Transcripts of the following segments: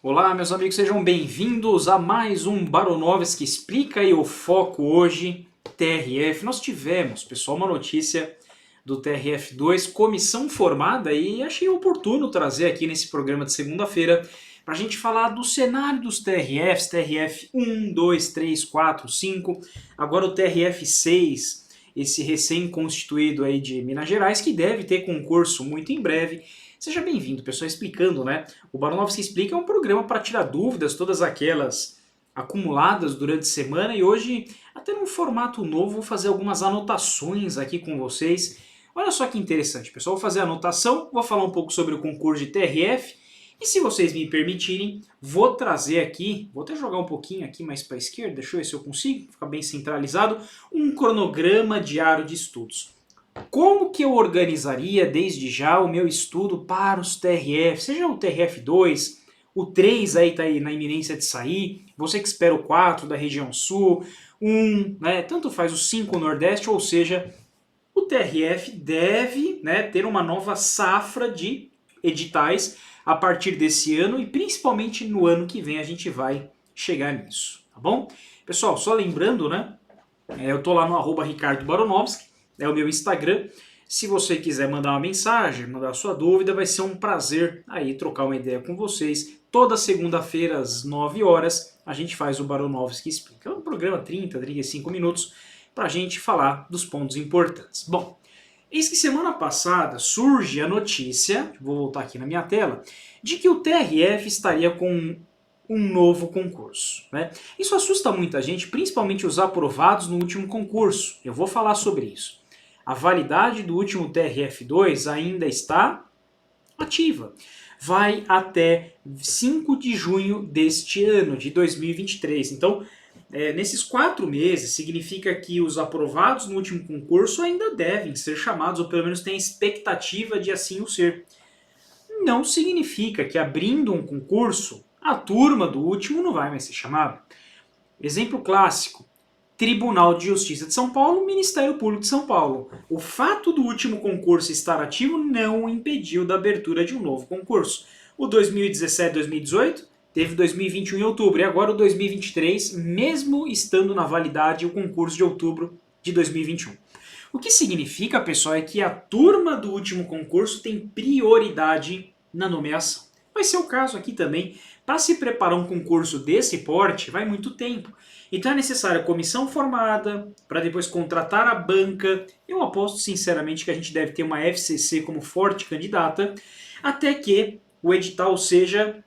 Olá, meus amigos, sejam bem-vindos a mais um Baronovski Explica e o foco hoje, TRF. Nós tivemos, pessoal, uma notícia do TRF2, comissão formada, e achei oportuno trazer aqui nesse programa de segunda-feira para a gente falar do cenário dos TRFs, TRF 1, 2, 3, 4, 5, agora o TRF 6, esse recém-constituído aí de Minas Gerais, que deve ter concurso muito em breve. Seja bem-vindo, pessoal, explicando, né? O Baronovski Explica é um programa para tirar dúvidas, todas aquelas acumuladas durante a semana, e hoje, até num formato novo, vou fazer algumas anotações aqui com vocês. Olha só que interessante, pessoal, vou fazer a anotação, vou falar um pouco sobre o concurso de TRF, e se vocês me permitirem, vou trazer aqui, vou até jogar um pouquinho aqui mais para a esquerda, deixa eu ver se eu consigo, ficar bem centralizado, um cronograma diário de estudos. Como que eu organizaria desde já o meu estudo para os TRF, seja o TRF2, o 3 aí está aí na iminência de sair, você que espera o 4 da região sul, 1, né, tanto faz o 5 Nordeste, ou seja, o TRF deve, né, ter uma nova safra de editais a partir desse ano e principalmente no ano que vem a gente vai chegar nisso, tá bom? Pessoal, só lembrando, né, eu tô lá no @Ricardo Baronovski, é o meu Instagram. Se você quiser mandar uma mensagem, mandar sua dúvida, vai ser um prazer aí trocar uma ideia com vocês. Toda segunda-feira às 9 horas a gente faz o Baronovski Explica. É um programa 30, 35 minutos para a gente falar dos pontos importantes. Bom, eis que semana passada surge a notícia, vou voltar aqui na minha tela, de que o TRF estaria com um novo concurso, né? Isso assusta muita gente, principalmente os aprovados no último concurso. Eu vou falar sobre isso. A validade do último TRF2 ainda está ativa. Vai até 5 de junho deste ano, de 2023. Então, nesses 4 meses, significa que os aprovados no último concurso ainda devem ser chamados, ou pelo menos têm a expectativa de assim o ser. Não significa que abrindo um concurso, a turma do último não vai mais ser chamada. Exemplo clássico. Tribunal de Justiça de São Paulo, Ministério Público de São Paulo. O fato do último concurso estar ativo não impediu da abertura de um novo concurso. O 2017-2018 teve 2021 em outubro e agora o 2023, mesmo estando na validade o concurso de outubro de 2021. O que significa, pessoal, é que a turma do último concurso tem prioridade na nomeação. Vai ser o caso aqui também. Para se preparar um concurso desse porte, vai muito tempo. Então é necessária a comissão formada, para depois contratar a banca. Eu aposto sinceramente que a gente deve ter uma FCC como forte candidata, até que o edital seja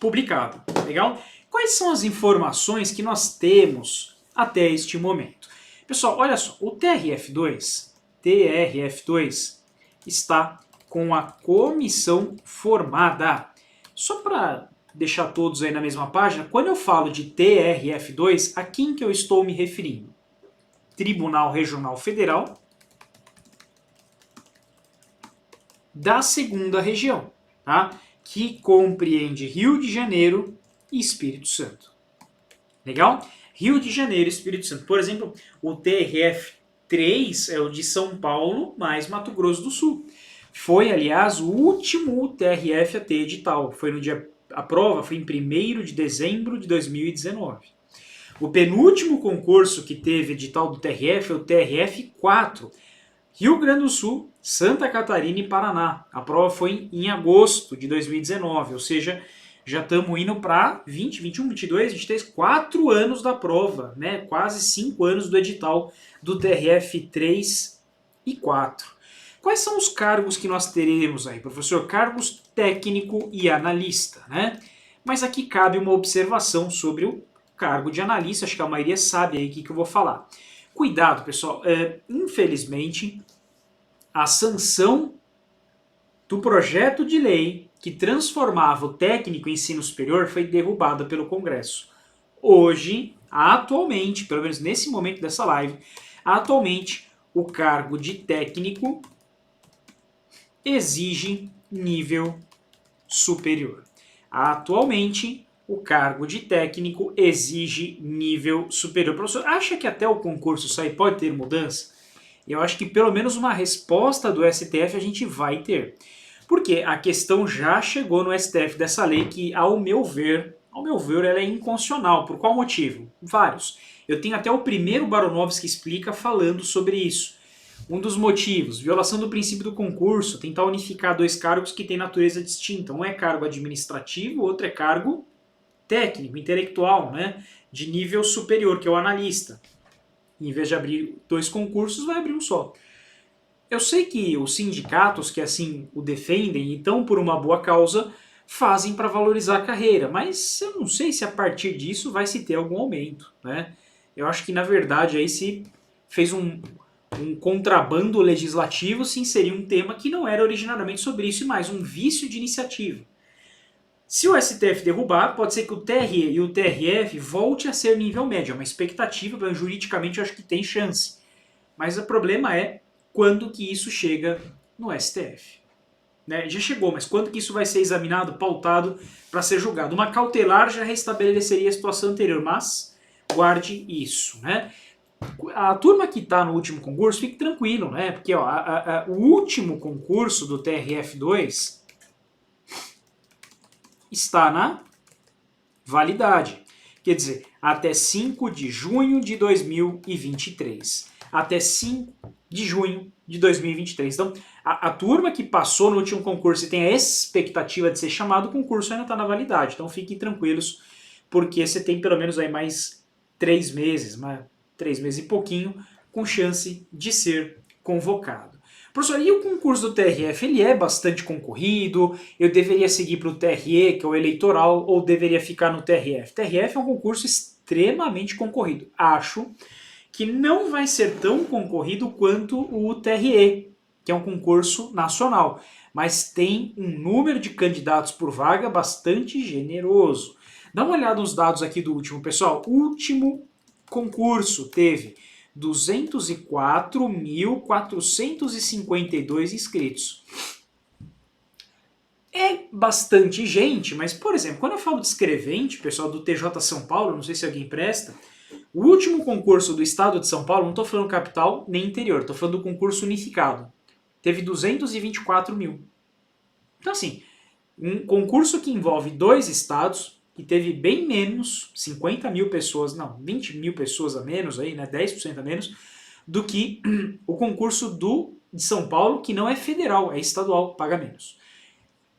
publicado. Legal? Quais são as informações que nós temos até este momento? Pessoal, olha só, o TRF2 está com a comissão formada. Só para deixar todos aí na mesma página, quando eu falo de TRF2, a quem que eu estou me referindo? Tribunal Regional Federal da segunda região, tá? Que compreende Rio de Janeiro e Espírito Santo. Legal? Rio de Janeiro e Espírito Santo. Por exemplo, o TRF3 é o de São Paulo mais Mato Grosso do Sul. Foi, aliás, o último TRF a ter edital. Foi no dia, a prova foi em 1º de dezembro de 2019. O penúltimo concurso que teve edital do TRF é o TRF4. Rio Grande do Sul, Santa Catarina e Paraná. A prova foi em agosto de 2019, ou seja, já estamos indo para 20, 21, 22, 23, 4 anos da prova, né? Quase 5 anos do edital do TRF 3 e 4. Quais são os cargos que nós teremos aí, professor? Cargos técnico e analista, né? Mas aqui cabe uma observação sobre o cargo de analista, acho que a maioria sabe aí o que eu vou falar. Cuidado, pessoal, infelizmente, a sanção do projeto de lei que transformava o técnico em ensino superior foi derrubada pelo Congresso. Hoje, atualmente, pelo menos nesse momento dessa live, atualmente o cargo de técnico exige nível superior. Atualmente, o cargo de técnico exige nível superior. Professor, acha que até o concurso sair pode ter mudança? Eu acho que pelo menos uma resposta do STF a gente vai ter. Porque a questão já chegou no STF dessa lei que, ao meu ver, ela é inconstitucional. Por qual motivo? Vários. Eu tenho até o primeiro Baronovski explica falando sobre isso. Um dos motivos, violação do princípio do concurso, tentar unificar dois cargos que têm natureza distinta. Um é cargo administrativo, o outro é cargo técnico, intelectual, né, de nível superior, que é o analista. Em vez de abrir dois concursos, vai abrir um só. Eu sei que os sindicatos que assim o defendem e estão por uma boa causa fazem para valorizar a carreira, mas eu não sei se a partir disso vai se ter algum aumento, né? Eu acho que na verdade aí se fez um contrabando legislativo se inserir um tema que não era originariamente sobre isso e mais um vício de iniciativa. Se o STF derrubar, pode ser que o TRE e o TRF volte a ser nível médio, é uma expectativa, mas juridicamente eu acho que tem chance. Mas o problema é quando que isso chega no STF. Né? Já chegou, mas quando que isso vai ser examinado, pautado para ser julgado? Uma cautelar já restabeleceria a situação anterior, mas guarde isso. Né? A turma que está no último concurso, fique tranquilo, né? Porque ó, o último concurso do TRF2 está na validade. Quer dizer, até 5 de junho de 2023. Até 5 de junho de 2023. Então, a turma que passou no último concurso e tem a expectativa de ser chamado, o concurso ainda está na validade. Então, fiquem tranquilos, porque você tem pelo menos aí mais 3 meses, 3 meses e pouquinho, com chance de ser convocado. Professor, e o concurso do TRF? Ele é bastante concorrido? Eu deveria seguir para o TRE, que é o eleitoral, ou deveria ficar no TRF? TRF é um concurso extremamente concorrido. Acho que não vai ser tão concorrido quanto o TRE, que é um concurso nacional, mas tem um número de candidatos por vaga bastante generoso. Dá uma olhada nos dados aqui do último, pessoal. O último concurso teve 204.452 inscritos. É bastante gente, mas, por exemplo, quando eu falo de escrevente, pessoal do TJ São Paulo, não sei se alguém presta, o último concurso do estado de São Paulo, não estou falando capital nem interior, estou falando do concurso unificado, teve 224 mil. Então, assim, um concurso que envolve 2 estados, que teve bem menos, 50 mil pessoas, não, 20 mil pessoas a menos, aí, né, 10% a menos, do que o concurso de São Paulo, que não é federal, é estadual, paga menos.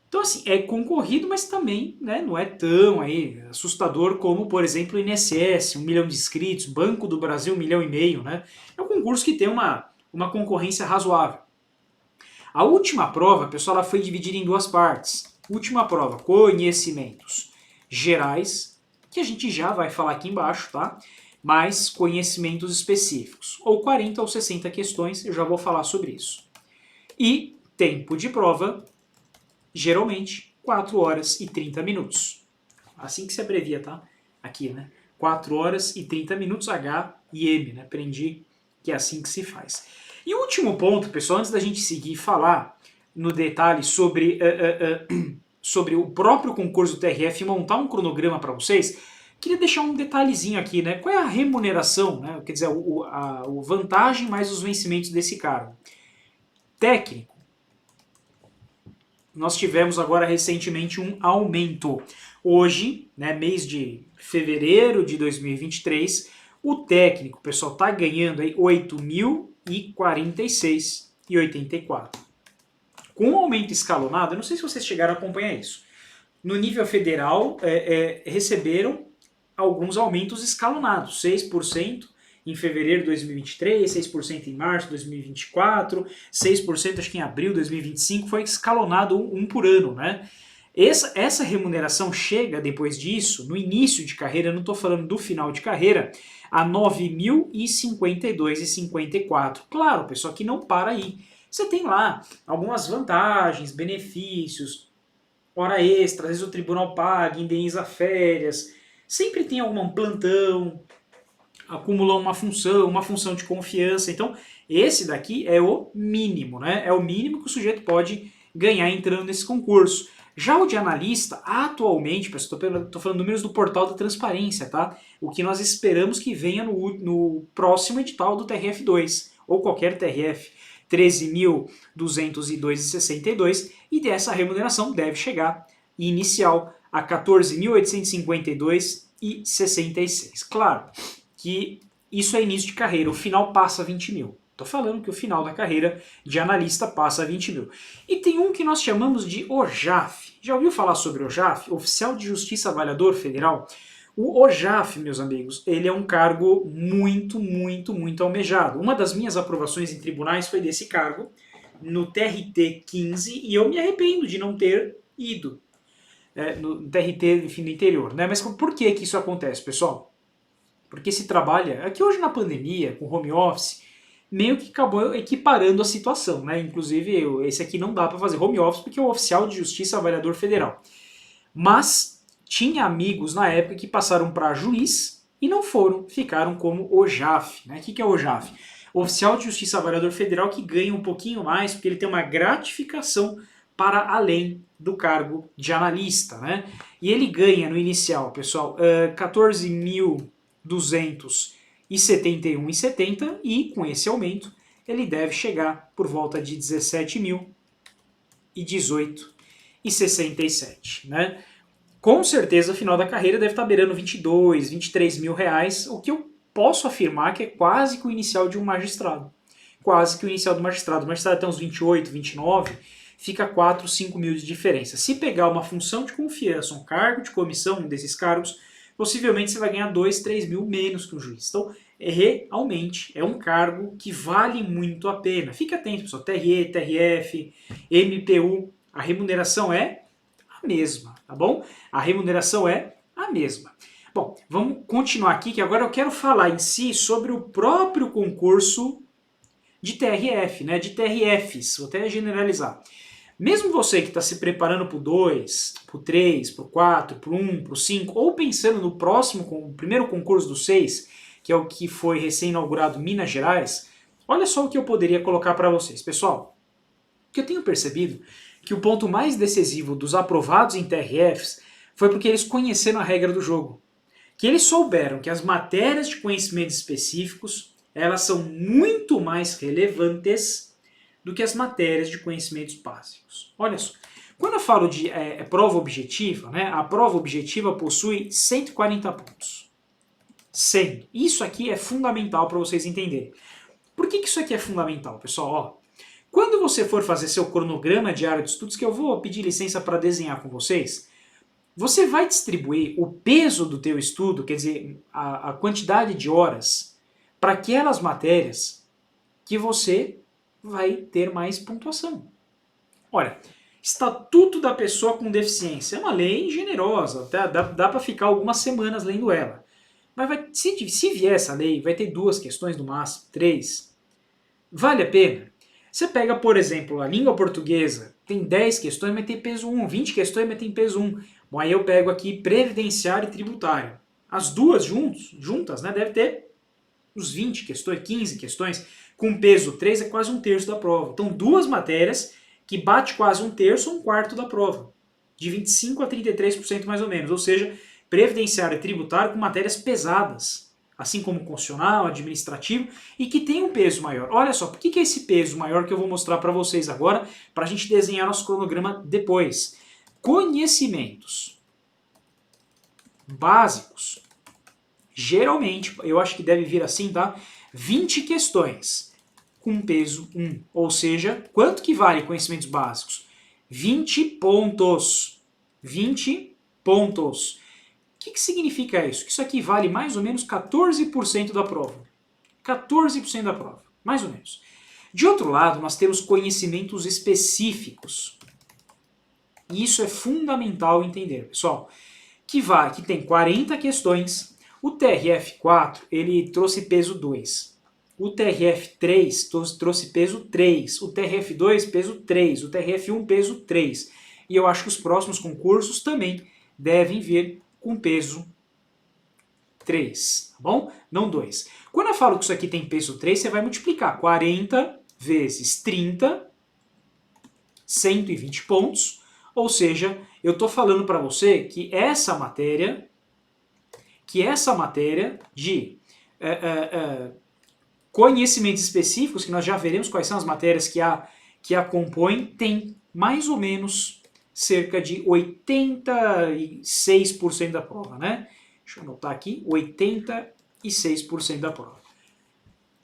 Então, assim, é concorrido, mas também, né, não é tão aí assustador como, por exemplo, o INSS, 1 milhão de inscritos, Banco do Brasil, 1,5 milhão, né? É um concurso que tem uma concorrência razoável. A última prova, pessoal, ela foi dividida em 2 partes. Última prova, conhecimentos gerais, que a gente já vai falar aqui embaixo, tá? Mais conhecimentos específicos, ou 40 ou 60 questões, eu já vou falar sobre isso. E tempo de prova, geralmente, 4 horas e 30 minutos. Assim que se abrevia, tá? Aqui, né? 4 horas e 30 minutos, H e M, né? Aprendi que é assim que se faz. E o último ponto, pessoal, antes da gente seguir e falar no detalhe sobre, sobre o próprio concurso do TRF e montar um cronograma para vocês, queria deixar um detalhezinho aqui, né? Qual é a remuneração, né? Quer dizer, a vantagem mais os vencimentos desse cargo? Técnico. Nós tivemos agora recentemente um aumento. Hoje, né, mês de fevereiro de 2023, o técnico, o pessoal, está ganhando aí R$ 8.046,84. Com um aumento escalonado, eu não sei se vocês chegaram a acompanhar isso. No nível federal, receberam alguns aumentos escalonados, 6% em fevereiro de 2023, 6% em março de 2024, 6% acho que em abril de 2025, foi escalonado um por ano, né? Essa remuneração chega depois disso, no início de carreira, eu não estou falando do final de carreira, a R$ 9.052,54. Claro, pessoal, que não para aí. Você tem lá algumas vantagens, benefícios, hora extra, às vezes o tribunal paga, indeniza férias, sempre tem algum plantão, acumulou uma função de confiança. Então, esse daqui é o mínimo, né? É o mínimo que o sujeito pode ganhar entrando nesse concurso. Já o de analista, atualmente, pessoal, estou falando números do portal da transparência, tá? O que nós esperamos que venha no próximo edital do TRF2, ou qualquer TRF. 13.202,62 e dessa remuneração deve chegar inicial a 14.852,66. Claro que isso é início de carreira, o final passa 20 mil. Estou falando que o final da carreira de analista passa 20 mil. E tem um que nós chamamos de OJAF. Já ouviu falar sobre OJAF? Oficial de Justiça Avaliador Federal? O OJAF, meus amigos, ele é um cargo muito, muito, muito almejado. Uma das minhas aprovações em tribunais foi desse cargo, no TRT 15, e eu me arrependo de não ter ido no TRT, enfim, no interior. Né? Mas por que isso acontece, pessoal? Porque se trabalha, aqui hoje na pandemia, com home office, meio que acabou equiparando a situação, né? Inclusive, esse aqui não dá para fazer home office porque é o oficial de justiça avaliador federal. Mas tinha amigos na época que passaram para juiz e não foram, ficaram como OJAF. Né? O que é OJAF? Oficial de justiça avaliador federal que ganha um pouquinho mais porque ele tem uma gratificação para além do cargo de analista. Né? E ele ganha no inicial, pessoal, 14.271,70 e com esse aumento ele deve chegar por volta de 17.018,67. Né? Com certeza, no final da carreira deve estar beirando 22, 23 mil reais, o que eu posso afirmar que é quase que o inicial de um magistrado. Quase que o inicial do magistrado. O magistrado tem uns 28, 29, fica 4, 5 mil de diferença. Se pegar uma função de confiança, um cargo de comissão, um desses cargos, possivelmente você vai ganhar 2, 3 mil menos que um juiz. Então, realmente é um cargo que vale muito a pena. Fique atento, pessoal. TRE, TRF, MPU, a remuneração é a mesma, tá bom? A remuneração é a mesma. Bom, vamos continuar aqui, que agora eu quero falar em si sobre o próprio concurso de TRF, né? De TRFs, vou até generalizar. Mesmo você que está se preparando para o 2, para o 3, para o 4, para o 1, para o 5, ou pensando no próximo, o primeiro concurso do 6, que é o que foi recém-inaugurado em Minas Gerais, olha só o que eu poderia colocar para vocês. Pessoal, o que eu tenho percebido que o ponto mais decisivo dos aprovados em TRFs foi porque eles conheceram a regra do jogo. Que eles souberam que as matérias de conhecimentos específicos, elas são muito mais relevantes do que as matérias de conhecimentos básicos. Olha só, quando eu falo de prova objetiva, né, a prova objetiva possui 140 pontos. 100. Isso aqui é fundamental para vocês entenderem. Por que isso aqui é fundamental, pessoal? Ó, quando você for fazer seu cronograma diário de estudos, que eu vou pedir licença para desenhar com vocês, você vai distribuir o peso do teu estudo, quer dizer, a quantidade de horas, para aquelas matérias que você vai ter mais pontuação. Olha, Estatuto da Pessoa com Deficiência é uma lei generosa, tá? dá para ficar algumas semanas lendo ela. Mas se vier essa lei, vai ter 2 questões no máximo, 3. Vale a pena? Você pega, por exemplo, a língua portuguesa, tem 10 questões, mas tem peso 1, 20 questões, mas tem peso 1. Bom, aí eu pego aqui previdenciário e tributário. As duas juntas, né, deve ter uns 20 questões, 15 questões, com peso 3 é quase 1/3 da prova. Então, 2 matérias que bate quase 1/3 ou 1/4 da prova. De 25% a 33% mais ou menos. Ou seja, previdenciário e tributário com matérias pesadas. Assim como constitucional, administrativo, e que tem um peso maior. Olha só, por que é esse peso maior que eu vou mostrar para vocês agora, para a gente desenhar nosso cronograma depois. Conhecimentos básicos. Geralmente, eu acho que deve vir assim, tá? 20 questões com peso 1. Ou seja, quanto que vale conhecimentos básicos? 20 pontos. 20 pontos. O que significa isso? Que isso aqui vale mais ou menos 14% da prova. 14% da prova, mais ou menos. De outro lado, nós temos conhecimentos específicos. E isso é fundamental entender, pessoal. Que tem 40 questões. O TRF4, ele trouxe peso 2. O TRF3 trouxe peso 3. O TRF2, peso 3. O TRF1, peso 3. E eu acho que os próximos concursos também devem vir com peso 3, tá bom? Não 2. Quando eu falo que isso aqui tem peso 3, você vai multiplicar 40 vezes 30, 120 pontos, ou seja, eu estou falando para você que essa matéria de Conhecimentos específicos, que nós já veremos quais são as matérias que a compõem, tem mais ou menos cerca de 86% da prova, né? Deixa eu anotar aqui, 86% da prova.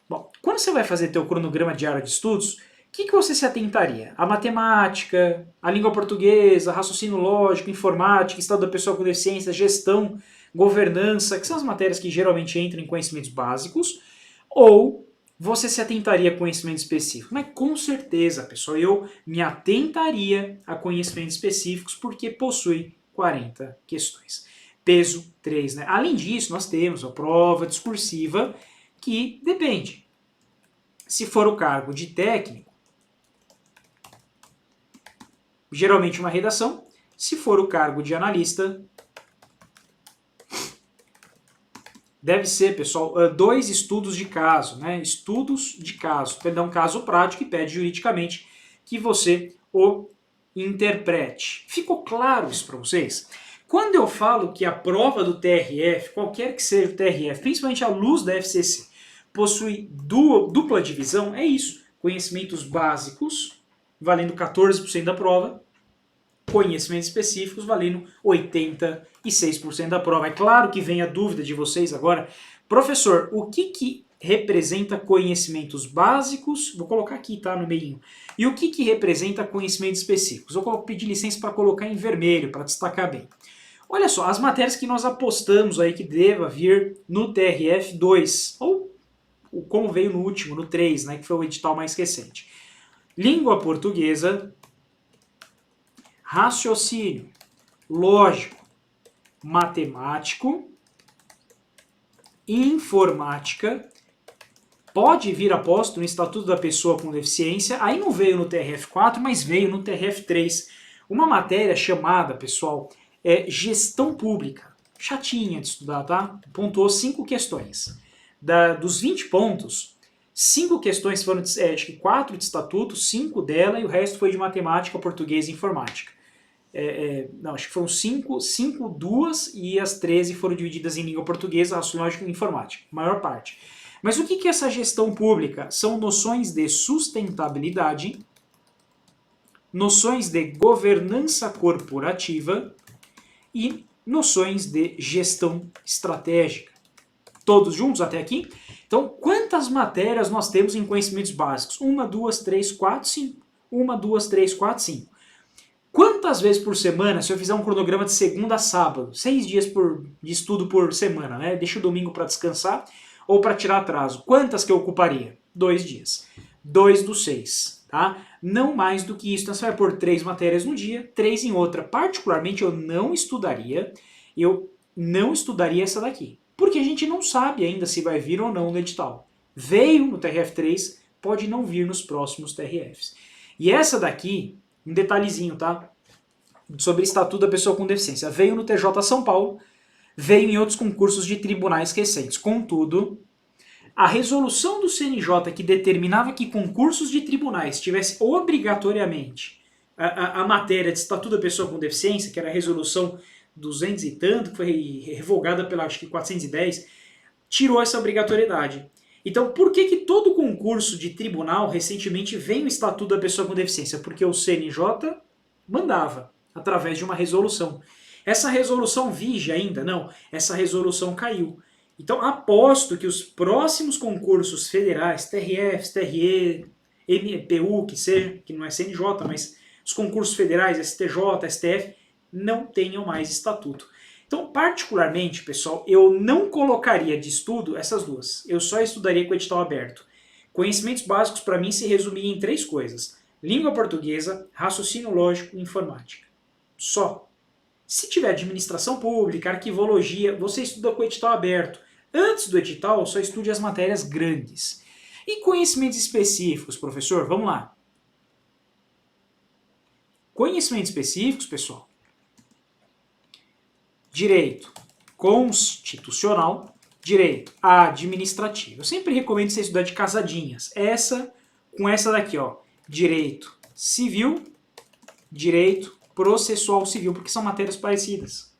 Bom, quando você vai fazer teu cronograma diário de estudos, o que você se atentaria? A matemática, a língua portuguesa, raciocínio lógico, informática, estado da pessoa com deficiência, gestão, governança, que são as matérias que geralmente entram em conhecimentos básicos, ou você se atentaria a conhecimento específico? Mas com certeza, pessoal, eu me atentaria a conhecimentos específicos porque possui 40 questões. Peso 3, né? Além disso, nós temos a prova discursiva, que depende. Se for o cargo de técnico, geralmente uma redação. Se for o cargo de analista, deve ser, pessoal, 2 estudos de caso, né? Estudos de caso. Perdão, caso prático que pede juridicamente que você o interprete. Ficou claro isso para vocês? Quando eu falo que a prova do TRF, qualquer que seja o TRF, principalmente a luz da FCC, possui dupla divisão, é isso. Conhecimentos básicos, valendo 14% da prova, conhecimentos específicos, valendo 86% da prova. É claro que vem a dúvida de vocês agora, professor, o que representa conhecimentos básicos? Vou colocar aqui, tá, no meio. E o que representa conhecimentos específicos? Eu vou pedir licença para colocar em vermelho, para destacar bem. Olha só, as matérias que nós apostamos aí que deva vir no TRF2, ou como veio no último, no 3, né, que foi o edital mais recente. Língua portuguesa, raciocínio lógico, matemático, informática, pode vir aposto no Estatuto da Pessoa com Deficiência, aí não veio no TRF4, mas veio no TRF3. Uma matéria chamada, pessoal, Gestão Pública. Chatinha de estudar, tá? Pontuou 5 questões. Dos 20 pontos, 5 questões foram, acho que 4 de estatuto, 5 dela, e o resto foi de matemática, português e informática. Não, acho que foram 5, 2, e as 13 foram divididas em língua portuguesa, raciocínio lógico e informática, a maior parte. Mas o que é essa gestão pública? São noções de sustentabilidade, noções de governança corporativa e noções de gestão estratégica. Todos juntos até aqui? Então, quantas matérias nós temos em conhecimentos básicos? 1, 2, 3, 4, 5. 1, 2, 3, 4, 5. Quantas vezes por semana, se eu fizer um cronograma de segunda a sábado, 6 dias de estudo por semana, né? Deixa o domingo para descansar ou para tirar atraso. Quantas que eu ocuparia? 2 dias. 2 dos 6, tá? Não mais do que isso. Então você vai pôr 3 matérias no dia, 3 em outra. Particularmente eu não estudaria essa daqui. Porque a gente não sabe ainda se vai vir ou não no edital. Veio no TRF3, pode não vir nos próximos TRFs. E essa daqui, um detalhezinho, tá? Sobre Estatuto da Pessoa com Deficiência. Veio no TJ São Paulo, veio em outros concursos de tribunais recentes. Contudo, a resolução do CNJ que determinava que concursos de tribunais tivesse obrigatoriamente a matéria de Estatuto da Pessoa com Deficiência, que era a resolução 200 e tanto, que foi revogada pela, acho que 410, tirou essa obrigatoriedade. Então, por que todo concurso de tribunal recentemente vem o Estatuto da Pessoa com Deficiência? Porque o CNJ mandava, através de uma resolução. Essa resolução vige ainda? Não, essa resolução caiu. Então, aposto que os próximos concursos federais, TRF, TRE, MPU, que seja, que não é CNJ, mas os concursos federais, STJ, STF, não tenham mais estatuto. Então, particularmente, pessoal, eu não colocaria de estudo essas duas. Eu só estudaria com o edital aberto. Conhecimentos básicos, para mim, se resumiriam em 3 coisas. Língua portuguesa, raciocínio lógico e informática. Só. Se tiver administração pública, arquivologia, você estuda com o edital aberto. Antes do edital, só estude as matérias grandes. E conhecimentos específicos, professor? Vamos lá. Conhecimentos específicos, pessoal. Direito constitucional, direito administrativo. Eu sempre recomendo você estudar de casadinhas. Essa com essa daqui, ó. Direito civil, direito processual civil, porque são matérias parecidas.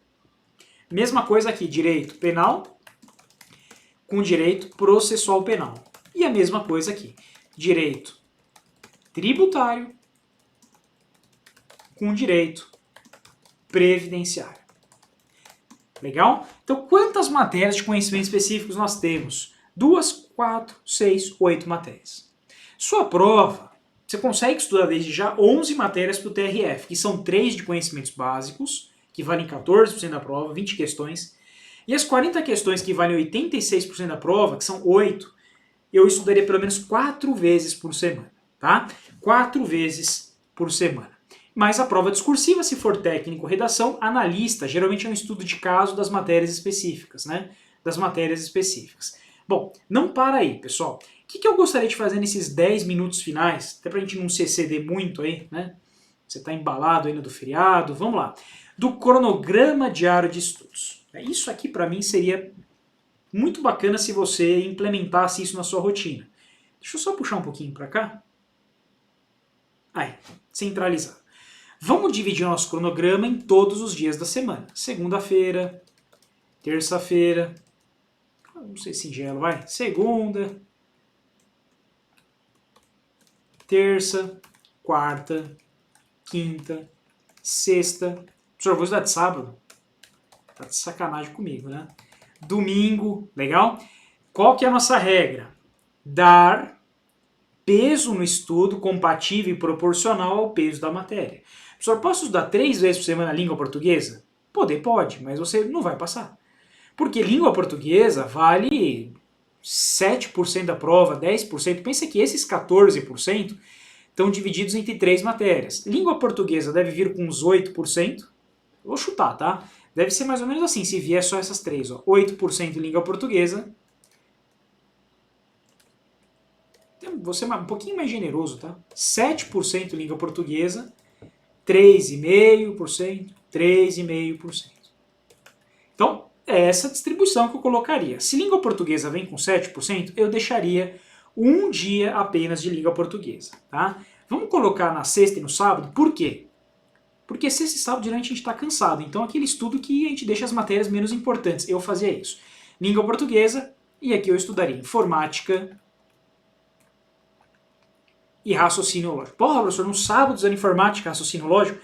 Mesma coisa aqui, direito penal com direito processual penal. E a mesma coisa aqui. Direito tributário com direito previdenciário. Legal? Então, quantas matérias de conhecimento específicos nós temos? 2, 4, 6, 8 matérias. Sua prova, você consegue estudar desde já 11 matérias para o TRF, que são 3 de conhecimentos básicos, que valem 14% da prova, 20 questões, e as 40 questões que valem 86% da prova, que são 8, eu estudaria pelo menos 4 vezes por semana, tá? 4 vezes por semana. Mas a prova discursiva, se for técnico, redação, analista, geralmente é um estudo de caso das matérias específicas, né? Das matérias específicas. Bom, não para aí, pessoal. O que eu gostaria de fazer nesses 10 minutos finais, até pra gente não se exceder muito aí, né? Você tá embalado ainda do feriado, vamos lá. Do cronograma diário de estudos. Isso aqui pra mim seria muito bacana se você implementasse isso na sua rotina. Deixa eu só puxar um pouquinho pra cá. Aí, centralizado. Vamos dividir o nosso cronograma em todos os dias da semana. Segunda-feira, terça-feira, não sei se singelo, vai. Segunda, terça, quarta, quinta, sexta. Professor, vou estudar de sábado? Tá de sacanagem comigo, né? Domingo, legal? Qual que é a nossa regra? Dar peso no estudo compatível e proporcional ao peso da matéria. Professor, posso estudar 3 vezes por semana a língua portuguesa? Pode, mas você não vai passar. Porque língua portuguesa vale 7% da prova, 10%. Pensa que esses 14% estão divididos entre 3 matérias. Língua portuguesa deve vir com uns 8%. Vou chutar, tá? Deve ser mais ou menos assim, se vier só essas 3. Ó. 8% língua portuguesa. Vou ser um pouquinho mais generoso, tá? 7% língua portuguesa. 3,5%, 3,5%. Então, é essa distribuição que eu colocaria. Se língua portuguesa vem com 7%, eu deixaria um dia apenas de língua portuguesa. Tá? Vamos colocar na sexta e no sábado, por quê? Porque sexta e sábado geralmente a gente está cansado, então aquele estudo que a gente deixa as matérias menos importantes. Eu fazia isso. Língua portuguesa, e aqui eu estudaria informática e raciocínio lógico. Porra, professor, no sábado usando informática e raciocínio lógico,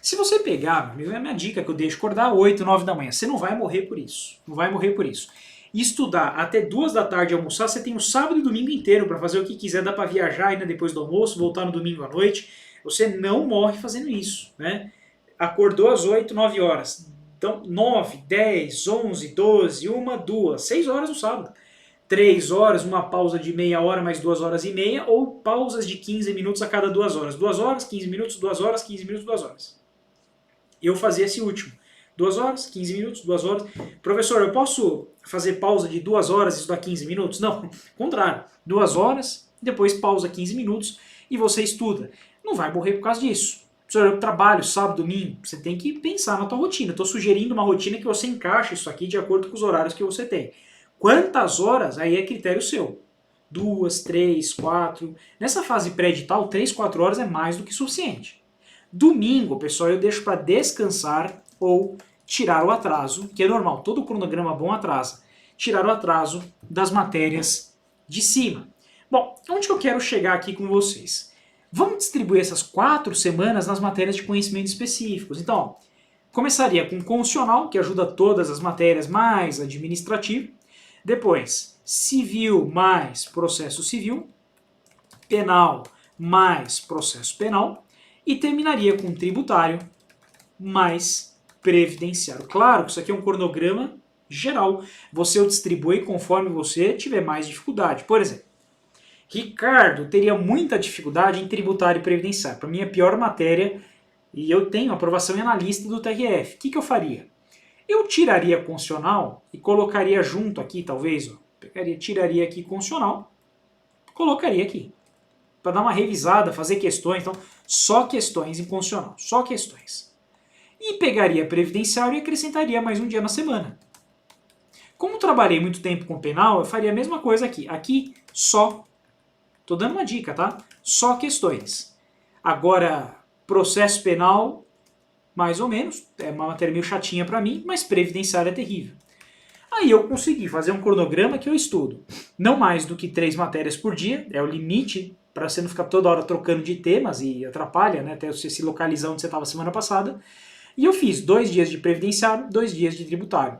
se você pegar, meu amigo, é a minha dica que eu deixo, acordar 8, 9 da manhã, você não vai morrer por isso. Não vai morrer por isso. E estudar até 2 da tarde almoçar, você tem o sábado e domingo inteiro para fazer o que quiser, dá para viajar ainda depois do almoço, voltar no domingo à noite. Você não morre fazendo isso, né? Acordou às 8, 9 horas. Então, 9, 10, 11, 12, 1, 2, 6 horas no sábado. 3 horas, uma pausa de meia hora mais 2 horas e meia, ou pausas de 15 minutos a cada 2 horas. 2 horas, 15 minutos, 2 horas, 15 minutos, 2 horas. Eu fazia esse último. 2 horas, 15 minutos, 2 horas. Professor, eu posso fazer pausa de 2 horas e estudar 15 minutos? Não, contrário. 2 horas, depois pausa 15 minutos e você estuda. Não vai morrer por causa disso. Professor, eu trabalho sábado, domingo. Você tem que pensar na tua rotina. Eu estou sugerindo uma rotina que você encaixe isso aqui de acordo com os horários que você tem. Quantas horas? Aí é critério seu. 2, 3, 4. Nessa fase pré-edital, 3, 4 horas é mais do que suficiente. Domingo, pessoal, eu deixo para descansar ou tirar o atraso, que é normal, todo cronograma bom atrasa. Tirar o atraso das matérias de cima. Bom, onde que eu quero chegar aqui com vocês? Vamos distribuir essas 4 semanas nas matérias de conhecimentos específicos. Então, ó, começaria com constitucional, que ajuda todas as matérias, mais administrativo. Depois, civil mais processo civil. Penal mais processo penal. E terminaria com tributário mais previdenciário. Claro que isso aqui é um cronograma geral. Você o distribui conforme você tiver mais dificuldade. Por exemplo, Ricardo teria muita dificuldade em tributário e previdenciário. Para mim é a pior matéria e eu tenho aprovação em analista do TRF. O que eu faria? Eu tiraria constitucional e colocaria junto aqui, talvez, ó, tiraria aqui constitucional, colocaria aqui. Para dar uma revisada, fazer questões, então só questões em constitucional, só questões. E pegaria previdenciário e acrescentaria mais um dia na semana. Como trabalhei muito tempo com penal, eu faria a mesma coisa aqui. Aqui, só. Tô dando uma dica, tá? Só questões. Agora, processo penal, mais ou menos, é uma matéria meio chatinha para mim, mas previdenciário é terrível. Aí eu consegui fazer um cronograma que eu estudo. Não mais do que 3 matérias por dia, é o limite para você não ficar toda hora trocando de temas e atrapalha, né, até você se localizar onde você estava semana passada. E eu fiz 2 dias de previdenciário, 2 dias de tributário.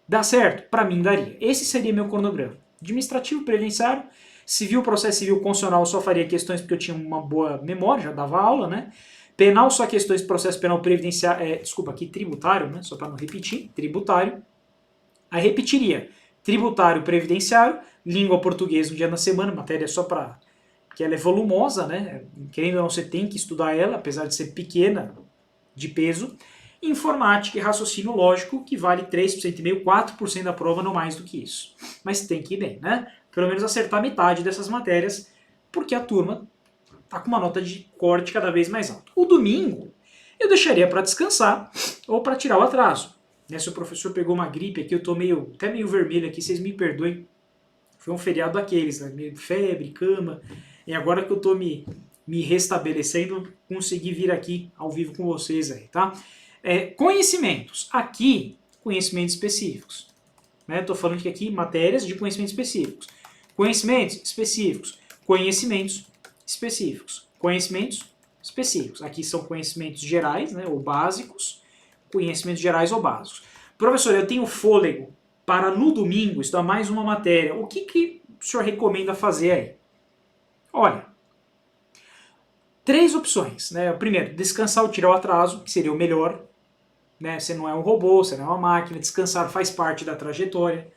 Dá certo? Para mim daria. Esse seria meu cronograma. Administrativo, previdenciário, civil, processo civil, constitucional, eu só faria questões porque eu tinha uma boa memória, já dava aula, né? Penal, só questões de processo penal previdenciário, desculpa, aqui tributário, né? Só para não repetir, tributário. Aí repetiria tributário, previdenciário, língua portuguesa um dia na semana, matéria só para que ela é volumosa, né? Querendo ou não, você tem que estudar ela, apesar de ser pequena de peso. Informática e raciocínio lógico, que vale 3,5%, 4% da prova, não mais do que isso. Mas tem que ir bem, né? Pelo menos acertar metade dessas matérias, porque a turma tá com uma nota de corte cada vez mais alta. O domingo eu deixaria para descansar ou para tirar o atraso. Né, se o professor pegou uma gripe aqui, eu tô até meio vermelho aqui, vocês me perdoem. Foi um feriado daqueles, né? Meio febre, cama. E agora que eu tô me restabelecendo, consegui vir aqui ao vivo com vocês aí, tá? Conhecimentos. Aqui, conhecimentos específicos. Né? Tô falando que aqui, matérias de conhecimentos específicos. Conhecimentos específicos. Conhecimentos específicos. Conhecimentos específicos. Aqui são conhecimentos gerais, né? Ou básicos. Conhecimentos gerais ou básicos. Professor, eu tenho fôlego para no domingo estudar mais uma matéria. O que o senhor recomenda fazer aí? Olha, 3 opções. Né? Primeiro, descansar ou tirar o atraso, que seria o melhor. Né? Você não é um robô, você não é uma máquina. Descansar faz parte da trajetória.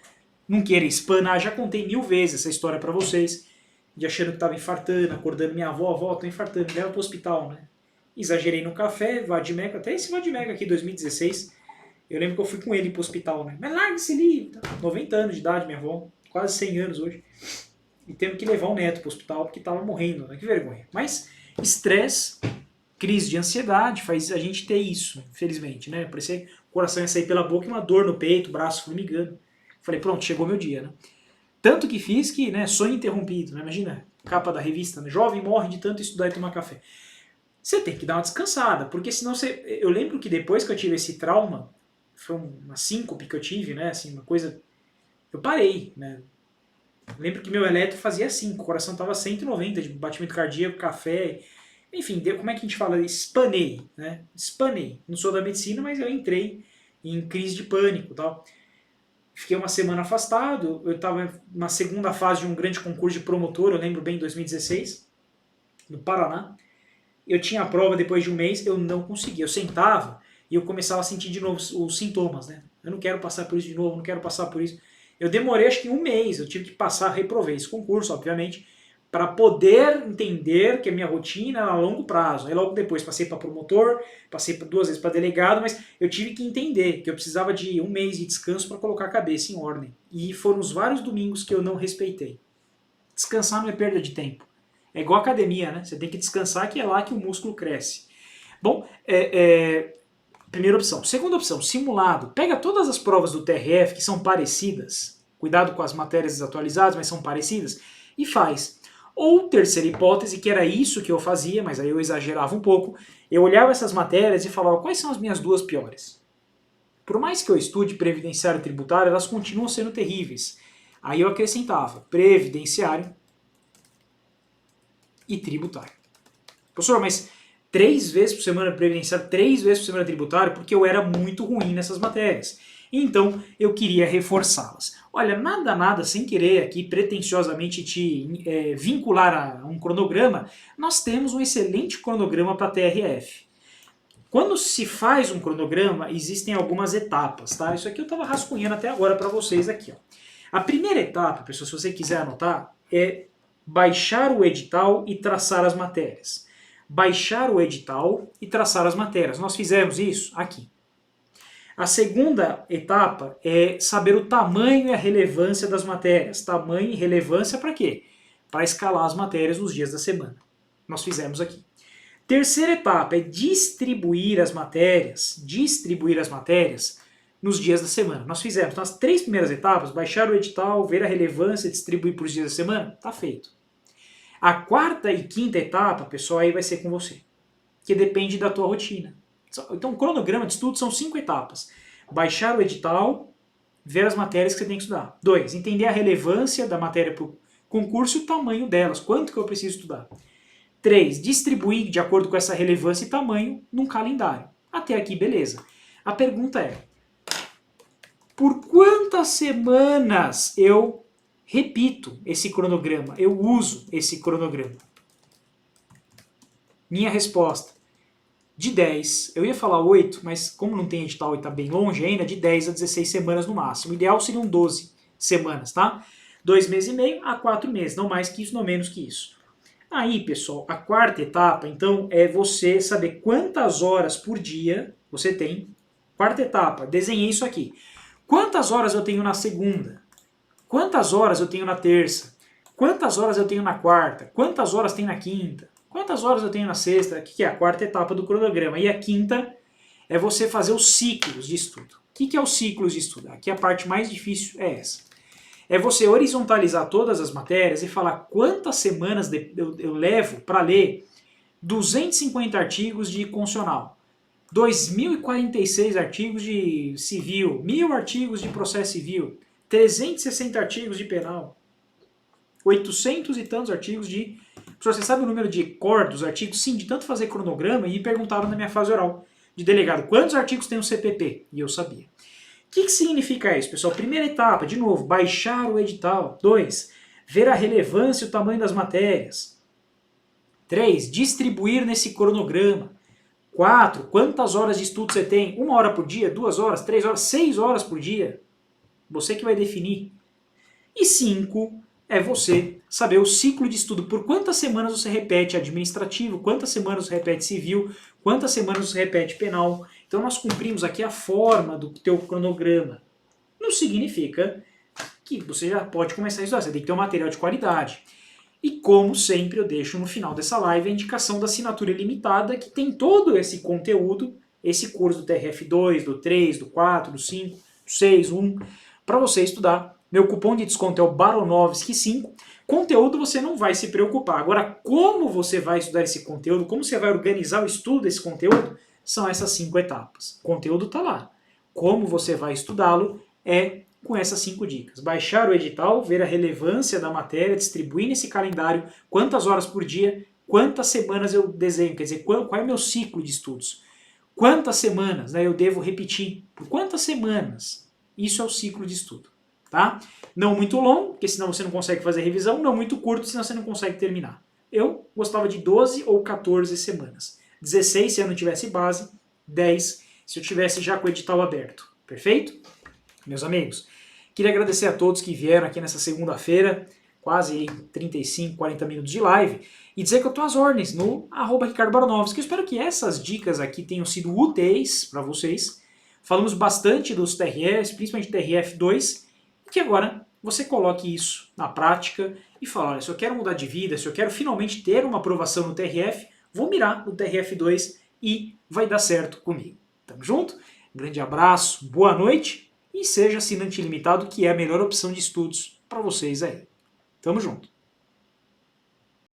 Não queira espanar. Já contei 1000 vezes essa história para vocês. De achando que estava infartando, acordando minha avó, tô infartando, me leva pro hospital, né? Exagerei no café, Vadimeco, até esse Vadimeco aqui, 2016, eu lembro que eu fui com ele pro hospital, né? Mas larga esse livro, 90 anos de idade, minha avó, quase 100 anos hoje, e tendo que levar o neto pro hospital porque tava morrendo, né? Que vergonha. Mas estresse, crise de ansiedade, faz a gente ter isso, infelizmente, né? Parecia que o coração ia sair pela boca e uma dor no peito, braço formigando. Falei, pronto, chegou meu dia, né? Tanto que fiz que, né, sonho interrompido, né? Imagina, capa da revista, né? Jovem morre de tanto estudar e tomar café. Você tem que dar uma descansada, porque senão você... Eu lembro que depois que eu tive esse trauma, foi uma síncope que eu tive, né, assim, uma coisa... Eu parei, né. Lembro que meu eletro fazia assim, o coração tava 190 de batimento cardíaco, café... Enfim, como é que a gente fala? Espanei, né. Espanei. Não sou da medicina, mas eu entrei em crise de pânico e tal. Fiquei uma semana afastado, eu estava na segunda fase de um grande concurso de promotor, eu lembro bem, em 2016, no Paraná. Eu tinha a prova depois de um mês, eu não conseguia. Eu sentava e eu começava a sentir de novo os sintomas, né? Eu não quero passar por isso de novo, não quero passar por isso. Eu demorei acho que um mês, eu tive que passar, reprovei esse concurso, obviamente, para poder entender que a minha rotina era a longo prazo. Aí logo depois passei para promotor, passei 2 vezes para delegado, mas eu tive que entender que eu precisava de um mês de descanso para colocar a cabeça em ordem. E foram os vários domingos que eu não respeitei. Descansar não é perda de tempo. É igual academia, né? Você tem que descansar, que é lá que o músculo cresce. Bom, primeira opção. Segunda opção, simulado. Pega todas as provas do TRF que são parecidas, cuidado com as matérias desatualizadas, mas são parecidas, e faz. Ou terceira hipótese, que era isso que eu fazia, mas aí eu exagerava um pouco, eu olhava essas matérias e falava, quais são as minhas 2 piores? Por mais que eu estude previdenciário e tributário, elas continuam sendo terríveis. Aí eu acrescentava previdenciário e tributário. Professor, mas 3 vezes por semana previdenciário, 3 vezes por semana tributário, porque eu era muito ruim nessas matérias. Então eu queria reforçá-las. Olha, nada, sem querer aqui pretensiosamente te vincular a um cronograma, nós temos um excelente cronograma para TRF. Quando se faz um cronograma, existem algumas etapas, tá? Isso aqui eu estava rascunhando até agora para vocês aqui, ó. A primeira etapa, pessoal, se você quiser anotar, é baixar o edital e traçar as matérias. Baixar o edital e traçar as matérias. Nós fizemos isso aqui. A segunda etapa é saber o tamanho e a relevância das matérias. Tamanho e relevância para quê? Para escalar as matérias nos dias da semana. Nós fizemos aqui. Terceira etapa é distribuir as matérias nos dias da semana. Nós fizemos. Nas 3 primeiras etapas, baixar o edital, ver a relevância, distribuir para os dias da semana, tá feito. A 4ª e 5ª etapa, pessoal, aí vai ser com você, que depende da tua rotina. Então, o cronograma de estudo são 5 etapas. Baixar o edital, ver as matérias que você tem que estudar. 2, entender a relevância da matéria para o concurso e o tamanho delas, quanto que eu preciso estudar. 3, distribuir de acordo com essa relevância e tamanho num calendário. Até aqui, beleza. A pergunta é, por quantas semanas eu repito esse cronograma, eu uso esse cronograma? Minha resposta, de 10, eu ia falar 8, mas como não tem edital e está bem longe ainda, de 10 a 16 semanas no máximo. O ideal seriam 12 semanas, tá? 2 meses e meio a 4 meses, não mais que isso, não menos que isso. Aí, pessoal, a quarta etapa, então, é você saber quantas horas por dia você tem. Quarta etapa, desenhei isso aqui. Quantas horas eu tenho na segunda? Quantas horas eu tenho na terça? Quantas horas eu tenho na quarta? Quantas horas tem na quinta? Quantas horas eu tenho na sexta? O que é a quarta etapa do cronograma? E a quinta é você fazer os ciclos de estudo. O que é os ciclos de estudo? Aqui a parte mais difícil é essa. É você horizontalizar todas as matérias e falar quantas semanas eu levo para ler 250 artigos de constitucional, 2.046 artigos de civil, 1.000 artigos de processo civil, 360 artigos de penal, 800 e tantos artigos de... Você sabe o número de cor dos artigos? Sim, de tanto fazer cronograma, e me perguntaram na minha fase oral de delegado, quantos artigos tem o CPP? E eu sabia. O que significa isso, pessoal? Primeira etapa, de novo, baixar o edital. 2, ver a relevância e o tamanho das matérias. 3, distribuir nesse cronograma. 4, quantas horas de estudo você tem? 1 hora por dia, 2 horas, 3 horas, 6 horas por dia? Você que vai definir. E 5, é você saber o ciclo de estudo. Por quantas semanas você repete administrativo, quantas semanas você repete civil, quantas semanas você repete penal. Então nós cumprimos aqui a forma do teu cronograma. Não significa que você já pode começar a estudar, você tem que ter um material de qualidade. E como sempre eu deixo no final dessa live a indicação da assinatura ilimitada, que tem todo esse conteúdo, esse curso do TRF2, do 3, do 4, do 5, do 6, 1, para você estudar. Meu cupom de desconto é o Baronovski5. Conteúdo você não vai se preocupar. Agora, como você vai estudar esse conteúdo, como você vai organizar o estudo desse conteúdo, são essas 5 etapas. O conteúdo está lá. Como você vai estudá-lo é com essas 5 dicas. Baixar o edital, ver a relevância da matéria, distribuir nesse calendário quantas horas por dia, quantas semanas eu desenho, quer dizer, qual é o meu ciclo de estudos. Quantas semanas, né, eu devo repetir? Por quantas semanas? Isso é o ciclo de estudo. Tá? Não muito longo, porque senão você não consegue fazer revisão, não muito curto, senão você não consegue terminar. Eu gostava de 12 ou 14 semanas. 16 se eu não tivesse base, 10 se eu tivesse já com o edital aberto. Perfeito? Meus amigos, queria agradecer a todos que vieram aqui nessa segunda-feira, quase 35, 40 minutos de live, e dizer que eu estou às ordens no @Ricardo Baronovski. Eu espero que essas dicas aqui tenham sido úteis para vocês. Falamos bastante dos TRFs, principalmente TRF2, que agora você coloque isso na prática e fala, olha, se eu quero mudar de vida, se eu quero finalmente ter uma aprovação no TRF, vou mirar no TRF2 e vai dar certo comigo. Tamo junto? Grande abraço, boa noite e seja assinante ilimitado, que é a melhor opção de estudos para vocês aí. Tamo junto.